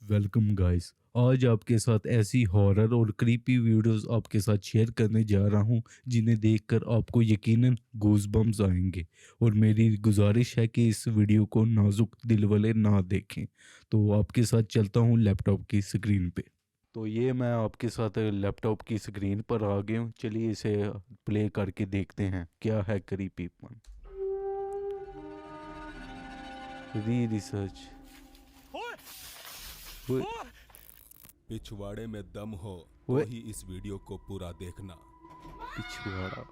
Welcome guys. आज आपके साथ ऐसी हॉरर और क्रीपी वीडियोस आपके साथ शेयर करने जा रहा हूं जिन्हें देखकर आपको यकीनन गूज़बम्स आएंगे। और मेरी गुजारिश है कि इस वीडियो को नाजुक दिल वाले ना देखें। तो आपके साथ चलता हूं लैपटॉप की स्क्रीन पे। तो ये मैं आपके साथ लैपटॉप की स्क्रीन पर आ गया हूं। चलिए इसे प्ले करके देखते हैं क्या है क्रीपीपन। री रिसर्च। पिछवाड़े में दम हो तो वे ही इस वीडियो को पूरा देखना, पिछवाड़ा।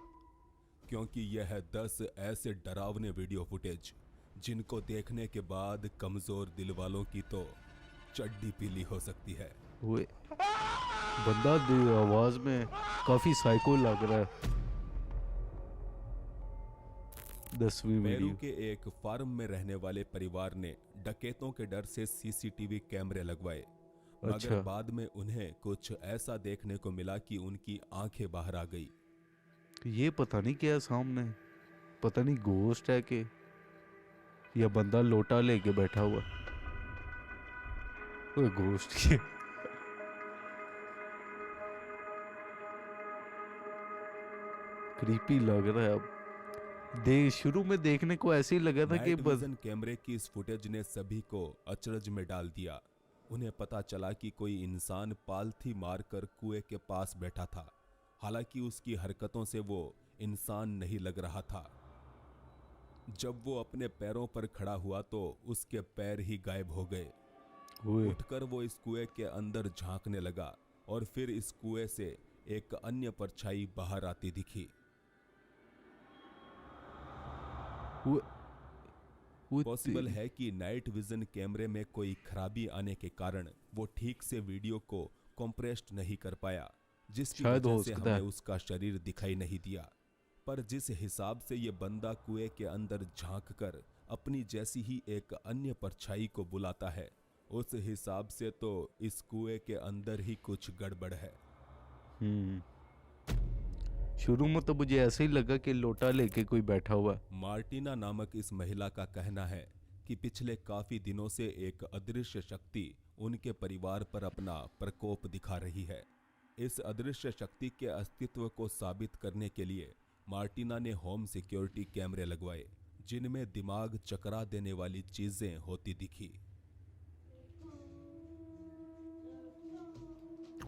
क्योंकि यह है 10 ऐसे डरावने वीडियो फुटेज जिनको देखने के बाद कमजोर दिल वालों की तो चड्डी पीली हो सकती है। वे बंदा आवाज में काफी साइको लग रहा है। 10वीं पेरू वीडियो। के एक फार्म में रहने वाले परिवार ने डकैतों के डर से सीसीटीवी कैमरे लगवाए, मगर अच्छा। बाद में उन्हें कुछ ऐसा देखने को मिला कि उनकी आंखें बाहर आ गई। तो ये पता नहीं क्या है सामने। पता नहीं गोस्ट है कि या बंदा लोटा लेके बैठा हुआ। ओए गोस्ट की। क्रीपी लग रहा है अब। शुरू में देखने को ऐसे ही लगा था कि नाइट बस। विजन कैमरे की इस फुटेज ने सभी को अचरज में डाल दिया। उन्हें पता चला कि कोई इंसान पालथी मारकर कुएं के पास बैठा था। हालांकि उसकी हरकतों से वो इंसान नहीं लग रहा था। जब वो अपने पैरों पर खड़ा हुआ तो उसके पैर ही गायब हो गए। ओए। उठकर वो इस कुएं के अंदर झांकने लगा और फिर इस कुएं से एक अन्य परछाई बाहर आती दिखी। ओए। ओए पॉसिबल तेरी। है कि नाइट विजन कैमरे में कोई खराबी आने के कारण वो ठीक से वीडियो को कंप्रेस्ड नहीं कर पाया, जिसकी शायद वजह हो से सकता हमें है। उसका शरीर दिखाई नहीं दिया। पर जिस हिसाब से ये बंदा कुएं के अंदर झांक कर अपनी जैसी ही एक अन्य परछाई को बुलाता है, उस हिसाब से तो इस कुएं के अंदर ही कुछ गड़बड़ है। हम्म। शुरू में तो मुझे ऐसे ही लगा कि लोटा लेके कोई बैठा हुआ है। मार्टिना नामक इस महिला का कहना है कि पिछले काफी दिनों से एक अदृश्य शक्ति उनके परिवार पर अपना प्रकोप दिखा रही है। इस अदृश्य शक्ति के अस्तित्व को साबित करने के लिए मार्टिना ने होम सिक्योरिटी कैमरे लगवाए, जिनमें दिमाग चकरा देने वाली चीजें होती दिखी।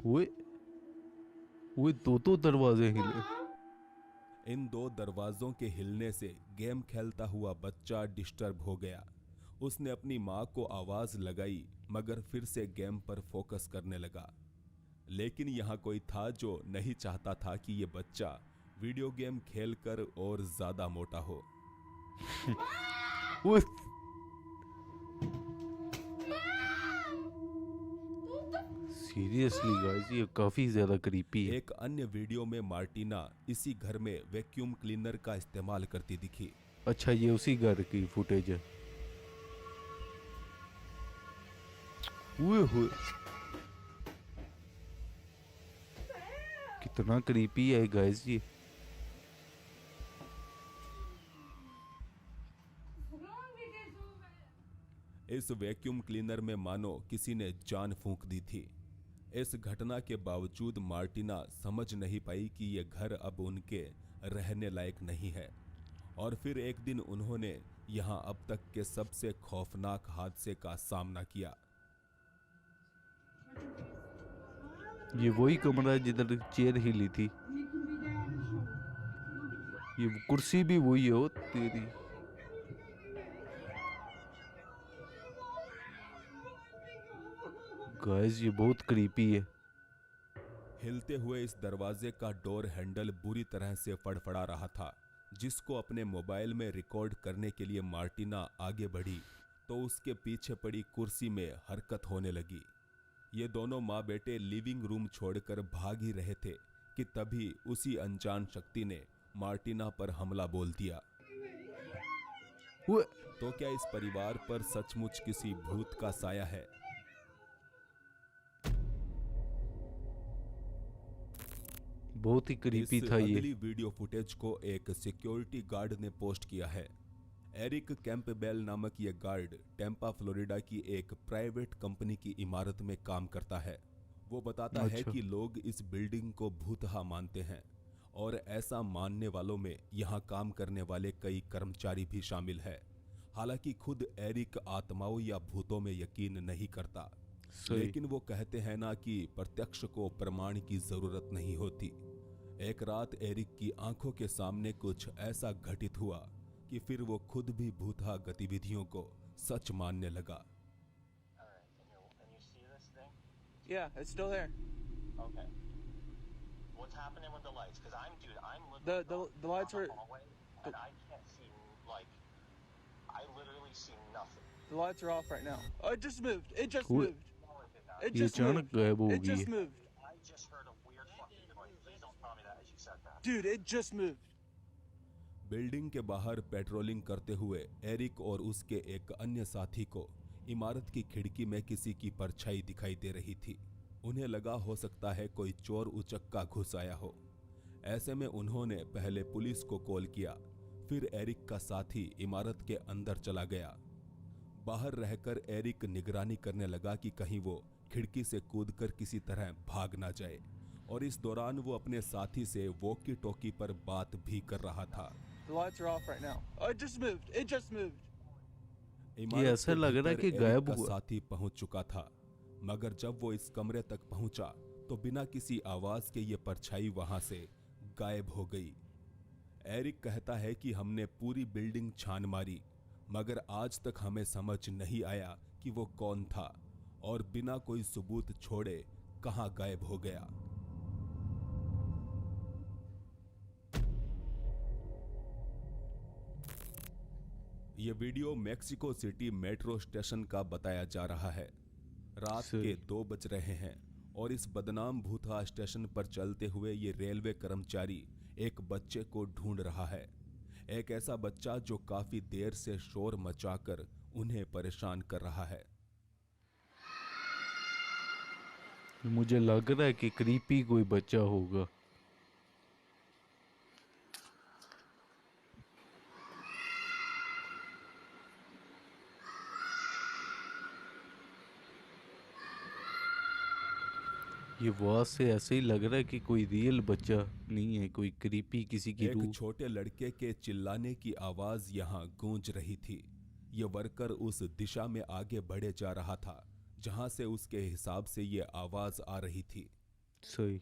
ओए। ओए दो दरवाजे हिले। इन दो दरवाजों के हिलने से गेम खेलता हुआ बच्चा डिस्टर्ब हो गया। उसने अपनी माँ को आवाज लगाई, मगर फिर से गेम पर फोकस करने लगा। लेकिन यहाँ कोई था जो नहीं चाहता था कि ये बच्चा वीडियो गेम खेलकर और ज्यादा मोटा हो। ओए। सीरियसली गाइस ये काफी ज्यादा क्रीपी है। एक अन्य वीडियो में मार्टिना इसी घर में वैक्यूम क्लीनर का इस्तेमाल करती दिखी। अच्छा ये उसी घर की फुटेज है। ओए होए। कितना क्रीपी है गाइस ये। इस वैक्यूम क्लीनर में मानो किसी ने जान फूंक दी थी। इस घटना के बावजूद मार्टिना समझ नहीं पाई कि यह घर अब उनके रहने लायक नहीं है। और फिर एक दिन उन्होंने यहां अब तक के सबसे खौफनाक हादसे का सामना किया। ये वही कमरा है जिधर चेयर हिली थी। ये कुर्सी भी वही है। ओ तेरी। गाइस ये बहुत क्रीपी है। हिलते हुए इस दरवाजे का डोर हैंडल बुरी तरह से फड़फड़ा रहा था, जिसको अपने मोबाइल में रिकॉर्ड करने के लिए मार्टिना आगे बढ़ी तो उसके पीछे पड़ी कुर्सी में हरकत होने लगी। ये दोनों माँ बेटे लिविंग रूम छोड़कर भाग ही रहे थे कि तभी उसी अनजान शक्ति ने मार्टिना पर हमला बोल दिया। वो तो क्या इस परिवार पर सचमुच किसी भूत का साया है? बहुत ही इस क्रीपी था ये। अगली वीडियो फुटेज को एक सिक्योरिटी गार्ड ने पोस्ट किया है। एरिक कैंपबेल नामक ये गार्ड टेम्पा फ्लोरिडा की एक प्राइवेट कंपनी की इमारत में काम करता है। वो बताता है अच्छा। कि लोग इस बिल्डिंग को भूतहा मानते हैं और ऐसा मानने वालों में यहाँ काम करने वाले कई कर्मचारी भी शामिल है। हालांकि खुद एरिक आत्माओं या भूतों में यकीन नहीं करता, सही। लेकिन वो कहते हैं ना कि प्रत्यक्ष को प्रमाण की जरूरत नहीं होती। एक रात एरिक की आंखों के सामने कुछ ऐसा घटित हुआ कि फिर वो खुद भी भूतहा गतिविधियों को सच मानने लगा। Alright, can you see this thing? Yeah, it's still there. Okay. What's happening with the lights? Because I'm The looking the lights down were the hallway, and I can't see, like, I literally see nothing. the lights are off right now. Oh, it just moved. It just वो moved. No, it did not. It ये just अचानक moved. गायब हो It गई just है। moved. I just heard a weird fucking noise. Please don't tell me that as you said that. Dude, it just moved. Building के बाहर patrolling करते हुए एरिक और उसके एक अन्य साथी को इमारत की खिड़की में किसी की परछाई दिखाई दे रही थी। उन्हें लगा हो सकता है कोई चोर उचक्का घुस आया हो। ऐसे में उन्होंने पहले पुलिस को कॉल किया, फिर एरिक का साथी इमारत के अंदर चला गया। बाहर रहकर एरिक निगरानी करने लगा कि कहीं वो खिड़की से कूदकर किसी तरह भाग ना जाए, और इस दौरान वो अपने साथी से वॉकी टॉकी पर बात भी कर रहा था। The lights are off right now. Oh, it just moved. It just moved. इमारत ऐसा के लग रहा है भीतर कि एरिक गायब का हुआ। साथी पहुंच चुका था, मगर जब वो इस कमरे तक पहुंचा तो बिना किसी आवाज के ये परछाई वहां से गायब हो गई। एरिक कहता है कि हमने पूरी बिल्डिंग छान मारी, मगर आज तक हमें समझ नहीं आया कि वो कौन था और बिना कोई सबूत छोड़े कहां गायब हो गया। ये video Mexico city metro station का बताया जा रहा है। रात सही। के 2 बज रहे हैं और इस बदनाम भूतहा स्टेशन पर चलते हुए ये रेलवे कर्मचारी एक बच्चे को ढूंढ रहा है। एक ऐसा बच्चा जो काफी देर से शोर मचाकर उन्हें परेशान कर रहा है। मुझे लग रहा है कि क्रीपी कोई बच्चा होगा। ये आवाज से ऐसे ही लग रहा है कि कोई रियल बच्चा नहीं है, कोई क्रीपी किसी की एक रूह। छोटे लड़के के चिल्लाने की आवाज यहाँ गूंज रही थी। ये वर्कर उस दिशा में आगे बढ़े जा रहा था जहां से उसके हिसाब से ये आवाज आ रही थी। सही।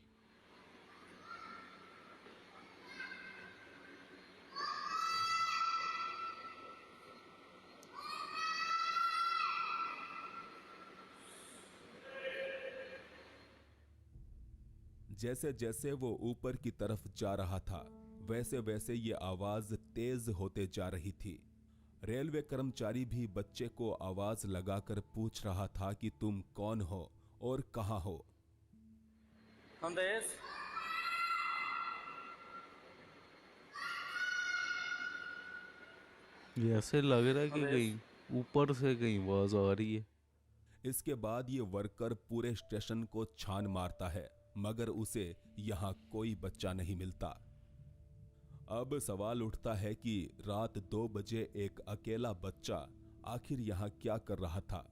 जैसे जैसे वो ऊपर की तरफ जा रहा था, वैसे वैसे ये आवाज तेज होते जा रही थी। रेलवे कर्मचारी भी बच्चे को आवाज लगाकर पूछ रहा था कि तुम कौन हो और कहां हो। ¿Dónde es? ये ऐसे लग रहा है कि अबे। कहीं ऊपर से कहीं आवाज आ रही है। इसके बाद ये वर्कर पूरे स्टेशन को छान मारता है, मगर उसे यहां कोई बच्चा नहीं मिलता। अब सवाल उठता है कि रात 2 बजे एक अकेला बच्चा आखिर यहां क्या कर रहा था।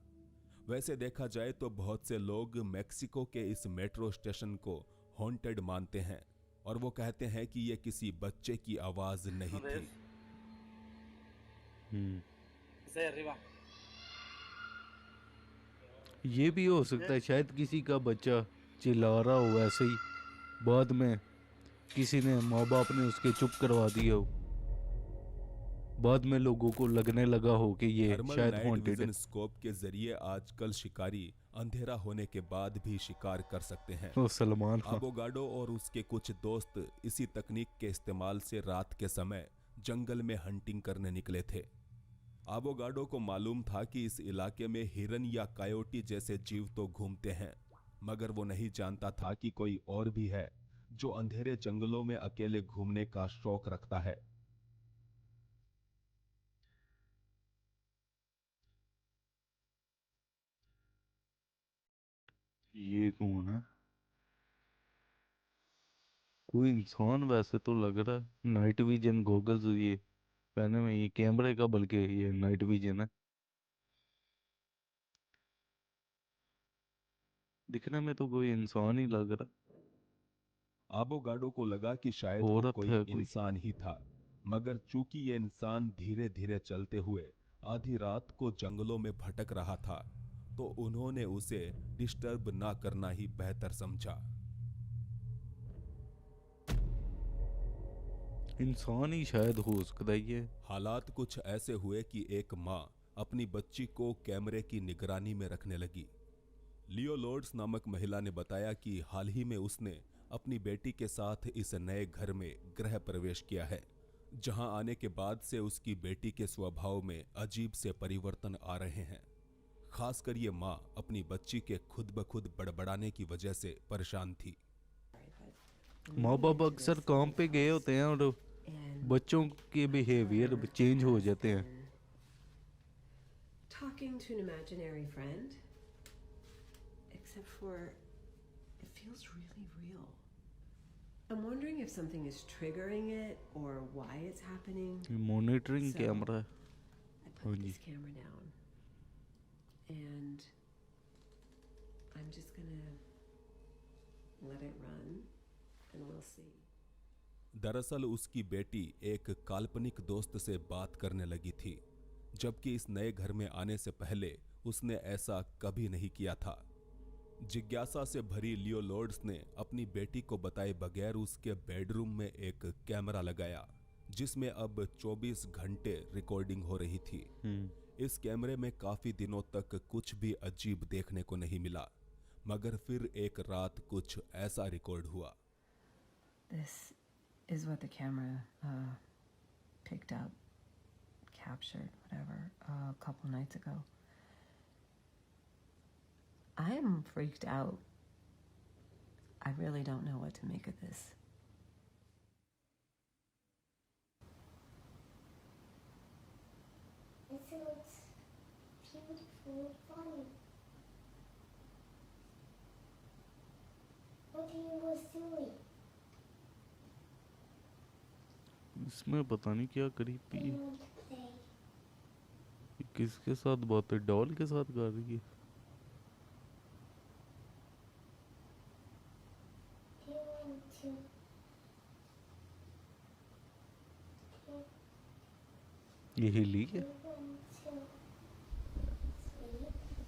वैसे देखा जाए तो बहुत से लोग मेक्सिको के इस मेट्रो स्टेशन को हॉन्टेड मानते हैं और वो कहते हैं कि ये किसी बच्चे की आवाज नहीं ¿Dónde थी। es? हम्म। Está ahí arriba. ये भी हो सकता है, शायद किसी का बच्चा चिल्ला रहा हो ऐसे ही, बाद में किसी ने माँ बाप ने उसके चुप करवा दिया हो, बाद में लोगों को लगने लगा हो कि ये थर्मल शायद नाइट हॉन्टेड है। विजन स्कोप के जरिए आजकल शिकारी अंधेरा होने के बाद भी शिकार कर सकते हैं। ओ सलमान खान। अबोगाडो और उसके कुछ दोस्त इसी तकनीक के इस्तेमाल से रात के समय जंगल में हंटिंग करने निकले थे। अबोगाडो को मालूम था कि इस इलाके में हिरन या कायोटी जैसे जीव तो घूमते हैं, मगर वो नहीं जानता था कि कोई और भी है जो अंधेरे जंगलों में अकेले घूमने का शौक रखता है। ये कौन है? कोई इंसान वैसे तो लग रहा है। नाइट विजन गॉगल्स ये पहले में ये कैमरे का बल्कि ये नाइट विजन है। दिखने में तो कोई इंसान ही लग रहा। आबोगाडो को लगा कि शायद वो औरत कोई है कोई। इंसान ही था, मगर चूंकि ये इंसान धीरे धीरे चलते हुए आधी रात को जंगलों में भटक रहा था, तो उन्होंने उसे डिस्टर्ब ना करना ही बेहतर समझा। इंसान ही शायद हो सकता है ये। हालात कुछ ऐसे हुए कि एक माँ अपनी बच्ची को कैमरे की निगरानी में रखने लगी। लियो लॉर्ड्स नामक महिला ने बताया कि हाल ही में उसने अपनी बेटी के साथ इस नए घर में गृह प्रवेश किया है, जहां आने के बाद से उसकी बेटी के स्वभाव में अजीब से परिवर्तन आ रहे हैं। खासकर ये माँ अपनी बच्ची के खुद ब खुद बड़बड़ाने की वजह से परेशान थी। माँ बाप अक्सर काम पे गए होते हैं और बच्चों के बिहेवियर चेंज हो जाते हैं। Talking to an imaginary friend, except for it feels really real. I'm wondering if something is triggering it or why it's happening. Monitoring So, camera है। I हाँ put जी। this camera down and I'm just gonna let it run and we'll see. दरअसल उसकी बेटी एक काल्पनिक दोस्त से बात करने लगी थी, जबकि इस नए घर में आने से पहले उसने ऐसा कभी नहीं किया था। जिज्ञासा से भरी लियो लॉर्ड्स ने अपनी बेटी को बताए बगैर उसके बेडरूम में एक कैमरा लगाया, जिसमें अब 24 घंटे रिकॉर्डिंग हो रही थी। इस कैमरे में काफी दिनों तक कुछ भी अजीब देखने को नहीं मिला, मगर फिर एक रात कुछ ऐसा रिकॉर्ड हुआ। This is what the camera picked up, captured, whatever, a couple nights ago. I am freaked out. I really don't know what to make of this. It looks beautiful and funny. What he was doing? इसमें पता नहीं क्या करी I P. want to play. किसके साथ बात है? Doll के साथ कर रही है। I want to. ये हिली I है। want to sleep. I want to.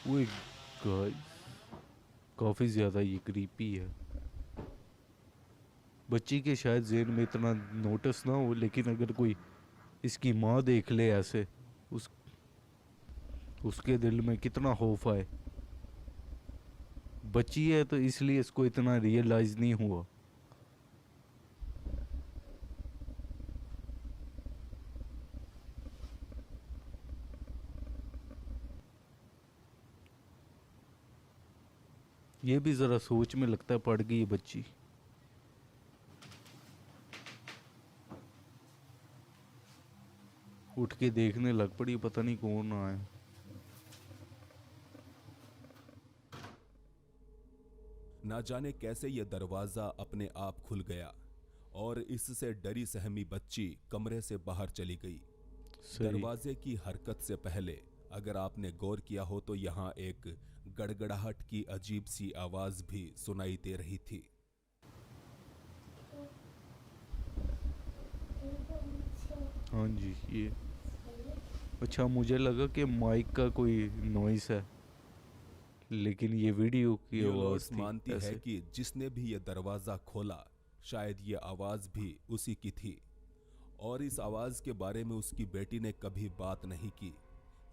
वो गाइस काफी ज्यादा ये क्रीपी है। बच्ची के शायद ज़हन में इतना नोटिस ना हो, लेकिन अगर कोई इसकी माँ देख ले ऐसे, उसके दिल में कितना खौफ आए। बच्ची है तो इसलिए इसको इतना रियलाइज नहीं हुआ। ये भी जरा सोच में लगता है पड़ गई ये बच्ची। उठ के देखने लग पड़ी, पता नहीं कौन आया। ना जाने कैसे यह दरवाजा अपने आप खुल गया और इससे डरी सहमी बच्ची कमरे से बाहर चली गई। सही। दरवाजे की हरकत से पहले अगर आपने गौर किया हो तो यहाँ एक गड़गड़ाहट की अजीब सी आवाज भी सुनाई दे रही थी। हाँ जी। ये अच्छा, मुझे लगा कि माइक का कोई नॉइस है, लेकिन ये वीडियो की आवाज लियोलॉर्ड्स थी मानती है ऐसे। कि जिसने भी यह दरवाजा खोला शायद ये आवाज भी उसी की थी, और इस आवाज के बारे में उसकी बेटी ने कभी बात नहीं की।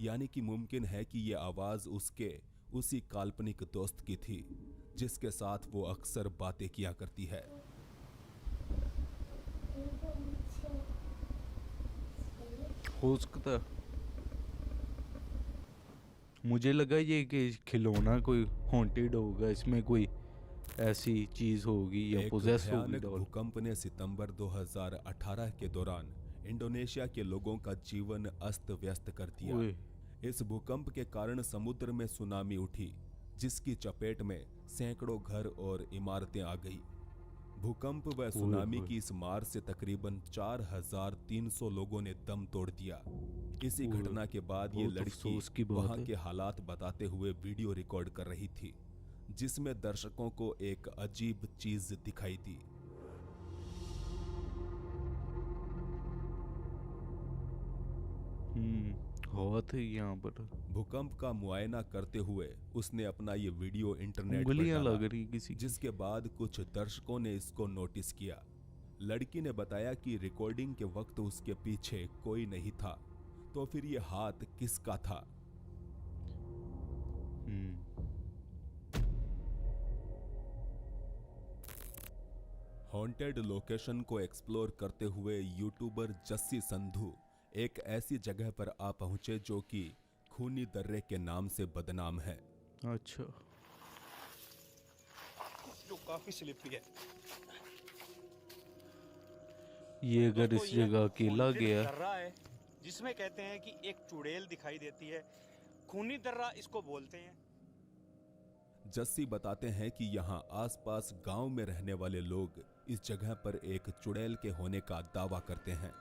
यानी कि मुमकिन है कि ये आवाज उसके उसी काल्पनिक दोस्त की थी जिसके साथ वो अक्सर बातें किया करती है। हो सकता है। मुझे लगा ये कि खिलौना कोई हॉन्टेड होगा, इसमें कोई ऐसी चीज होगी या एक पोजेस होगी भयानक डॉल। भूकंप ने सितंबर 2018 के दौरान इंडोनेशिया के लोगों का जीवन अस्त व्यस्त कर दिया। ओए। इस भूकंप के कारण समुद्र में सुनामी उठी, जिसकी चपेट में सैकड़ों घर और इमारतें आ गई। भूकंप व सुनामी की इस मार से तकरीबन 4,300 लोगों ने दम तोड़ दिया। इसी ओए, घटना के बाद ये बहुत लड़की अफसोस की बात वहां है। के हालात बताते हुए वीडियो रिकॉर्ड कर रही थी, जिसमें दर्शकों को एक अजीब चीज दिखाई दी। हवा थे यहाँ पर। भूकंप का मुआयना करते हुए उसने अपना ये वीडियो इंटरनेट पर उंगलियां डाला, लग रही किसी की। जिसके बाद कुछ दर्शकों ने इसको नोटिस किया। लड़की ने बताया कि रिकॉर्डिंग के वक्त उसके पीछे कोई नहीं था, तो फिर ये हाथ किसका था? हम्म, हॉन्टेड लोकेशन को एक्सप्लोर करते हुए यूट्यूबर जस्सी संधू एक ऐसी जगह पर आ पहुंचे जो कि खूनी दर्रे के नाम से बदनाम है। अच्छा। जो काफी स्लिपी है। ये अगर दोस्तों, इस ये जगह अकेला haunted गया। दर्रा है, जिसमें कहते हैं कि एक चुड़ैल दिखाई देती है। खूनी दर्रा इसको बोलते हैं। जस्सी बताते हैं कि यहाँ आसपास गांव में रहने वाले लोग इस जगह पर एक चुड़ैल के होने का दावा करते हैं।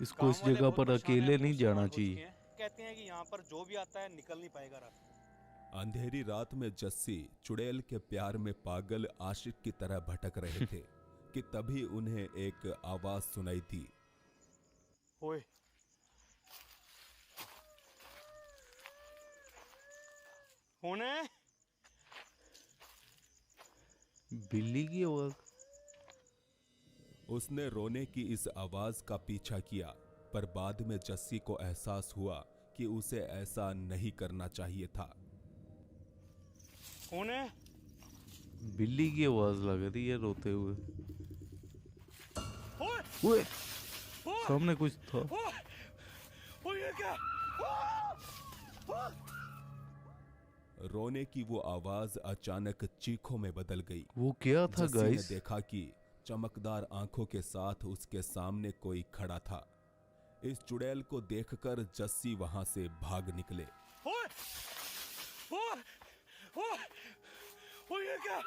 इसको गांव इस वाले जगह बहुत पर परेशान हैं, अकेले बहुत नहीं जाना सामान हो चुके चाहिए। हैं। कहते हैं कि यहाँ पर जो भी आता है निकल नहीं पाएगा रात को। अंधेरी रात में जस्सी चुड़ैल के प्यार में पागल आशिक की तरह भटक रहे थे कि तभी उन्हें एक आवाज सुनाई दी। ओए, होने बिल्ली की आवाज। उसने रोने की इस आवाज का पीछा किया, पर बाद में जस्सी को एहसास हुआ कि उसे ऐसा नहीं करना चाहिए था। होने बिल्ली की आवाज लग रही है रोते हुए। ओए, ओए, ओए, सामने कुछ था। ओए, ओए, ये क्या? रोने की वो आवाज अचानक चीखों में बदल गई। वो क्या था जस्सी ने गाइस? देखा कि चमकदार आंखों के साथ उसके सामने कोई खड़ा था। इस चुड़ैल को देखकर जस्सी वहां से भाग निकले। ओए, ओए, ओए, ओए, ये क्या?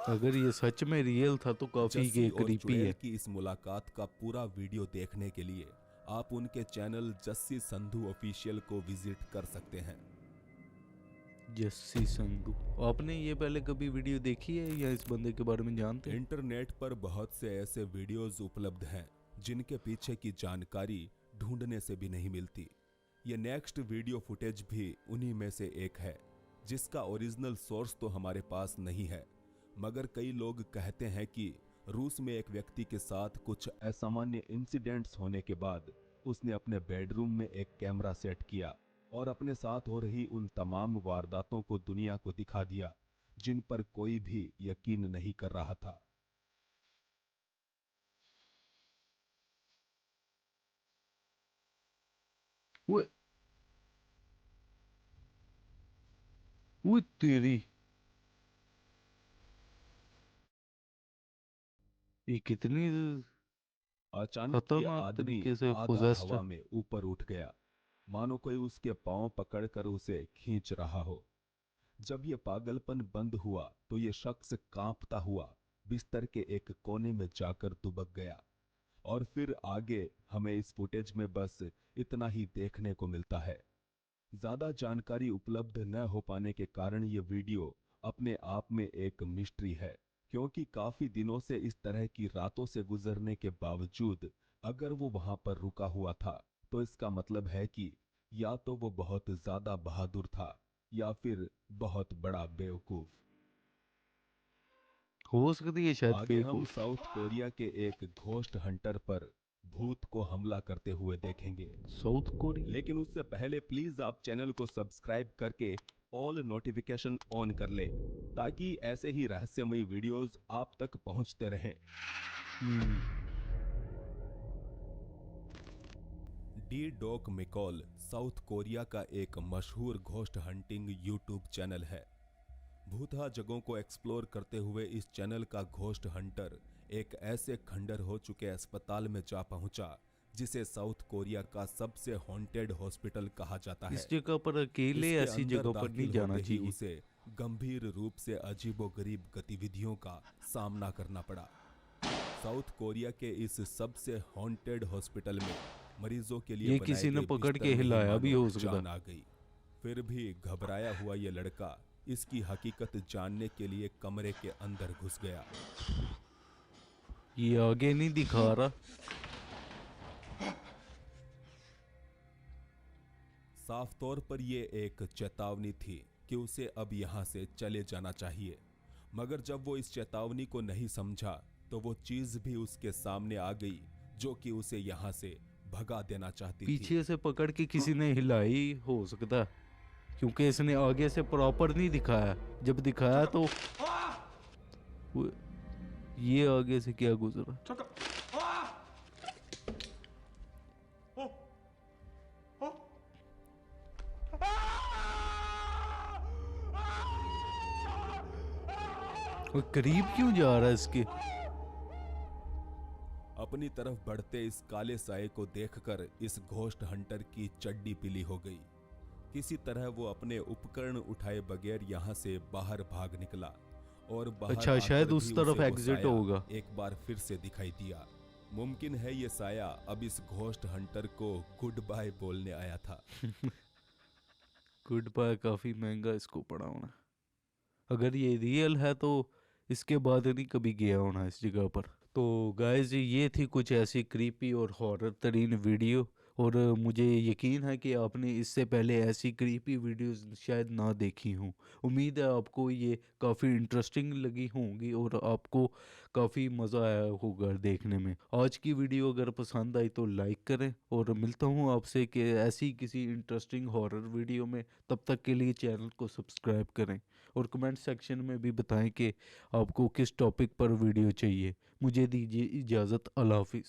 अगर ये सच में रियल था तो काफी जस्सी और क्रीपी चुड़ैल है। की इस मुलाकात का पूरा वीडियो देखने के लिए आप उनके चैनल जस्सी संधू ऑफिशियल को विजिट कर सकते हैं। जस्सी संधू। आपने ये पहले कभी वीडियो देखी है या इस बंदे के बारे में जानते हैं? इंटरनेट पर बहुत से ऐसे वीडियोस उपलब्ध हैं जिनके पीछे की जानकारी ढूंढने से भी नहीं मिलती। ये नेक्स्ट वीडियो फुटेज भी उन्हीं में से एक है, जिसका ओरिजिनल सोर्स तो हमारे पास नहीं है, मगर कई लोग कहते हैं कि रूस में एक व्यक्ति के साथ कुछ असामान्य इंसिडेंट्स होने के बाद उसने अपने बेडरूम में एक कैमरा सेट किया और अपने साथ हो रही उन तमाम वारदातों को दुनिया को दिखा दिया जिन पर कोई भी यकीन नहीं कर रहा था। वो वो तेरी, ये कितनी अचानक ये खतरनाक आदमी तरीके से आधा पोजेस्ड हवा है। में ऊपर उठ गया, मानो कोई उसके पांव पकड़कर उसे खींच रहा हो। जब ये पागलपन बंद हुआ तो ये शख्स कांपता हुआ बिस्तर के एक कोने में जाकर दुबक गया, और फिर आगे हमें इस फुटेज में बस इतना ही देखने को मिलता है। ज्यादा जानकारी उपलब्ध न हो पाने के कारण ये वीडियो अपने आप में एक मिस्ट्री है, क्योंकि काफी दिनों से इस तरह की रातों से गुजरने के बावजूद अगर वो वहां पर रुका हुआ था तो इसका मतलब है कि या तो वो बहुत ज्यादा बहादुर था या फिर बहुत बड़ा बेवकूफ। हो सकती है शायद आगे फेक हम हो। साउथ कोरिया के एक घोस्ट हंटर पर भूत को हमला करते हुए देखेंगे, साउथ कोरिया। लेकिन उससे पहले प्लीज आप चैनल को सब्सक्राइब करके ऑल नोटिफिकेशन ऑन कर ले, ताकि ऐसे ही रहस्यमयी वीडियोस आप तक पहुंचते रहें। डी डॉक मिकॉल साउथ कोरिया का एक मशहूर घोस्ट हंटिंग यूट्यूब चैनल है। भूतहा जगहों को एक्सप्लोर करते हुए इस चैनल का घोस्ट हंटर एक ऐसे खंडर हो चुके अस्पताल में जा पहुंचा जिसे साउथ कोरिया का सबसे हॉन्टेड हॉस्पिटल कहा जाता है। इस जगह पर अकेले इसके ऐसी अंदर जगह पर नहीं दाखिल जाना होते ही चाहिए। उसे गंभीर रूप से अजीबोगरीब गतिविधियों का सामना करना पड़ा। साउथ कोरिया के इस सबसे हॉन्टेड हॉस्पिटल में मरीजों के लिए ये बनाए किसी ने गए पकड़ बिस्तर के में ही हिलाया भी मानो हो सकता। जान आ गई। फिर भी घबराया हुआ ये लड़का इसकी हकीकत जानने के लिए कमरे के अंदर घुस गया। ये आगे नहीं दिखा रहा। साफ तौर पर यह एक चेतावनी थी कि उसे अब यहां से चले जाना चाहिए, मगर जब वो इस चेतावनी को नहीं समझा तो वो चीज भी उसके सामने आ गई जो कि उसे यहां से भगा देना चाहती थी। पीछे से पकड़ के किसी ने हिलाई हो सकता है, क्योंकि इसने आगे से प्रॉपर नहीं दिखाया। जब दिखाया तो ये आगे से क्या गुजरा। वो करीब क्यों जा रहा है इसके। अपनी तरफ बढ़ते इस काले साए को देखकर इस घोस्ट हंटर की चड्डी पीली हो गई। किसी तरह वो अपने उपकरण उठाए बगैर यहाँ से बाहर भाग निकला और बाहर अच्छा, आकर शायद भी उस तरफ उसे वो एग्जिट साया होगा। एक बार फिर से दिखाई दिया। मुमकिन है ये साया अब इस घोस्ट हंटर को गुड बाय बोलने आया था। गुड बाय काफी महंगा इसको पड़ा होना। अगर ये रियल है तो इसके बाद नहीं कभी गया होना इस जगह पर। तो गाइस ये थी कुछ ऐसी क्रीपी और हॉरर तरीन वीडियो, और मुझे यकीन है कि आपने इससे पहले ऐसी क्रीपी वीडियोस शायद ना देखी हों। उम्मीद है आपको ये काफ़ी इंटरेस्टिंग लगी होंगी और आपको काफ़ी मज़ा आया होगा देखने में। आज की वीडियो अगर पसंद आई तो लाइक करें, और मिलता हूँ आपसे कि ऐसी किसी इंटरेस्टिंग हॉरर वीडियो में। तब तक के लिए चैनल को सब्सक्राइब करें और कमेंट सेक्शन में भी बताएं कि आपको किस टॉपिक पर वीडियो चाहिए। मुझे दीजिए इजाज़त। अल्लाह हाफिज़।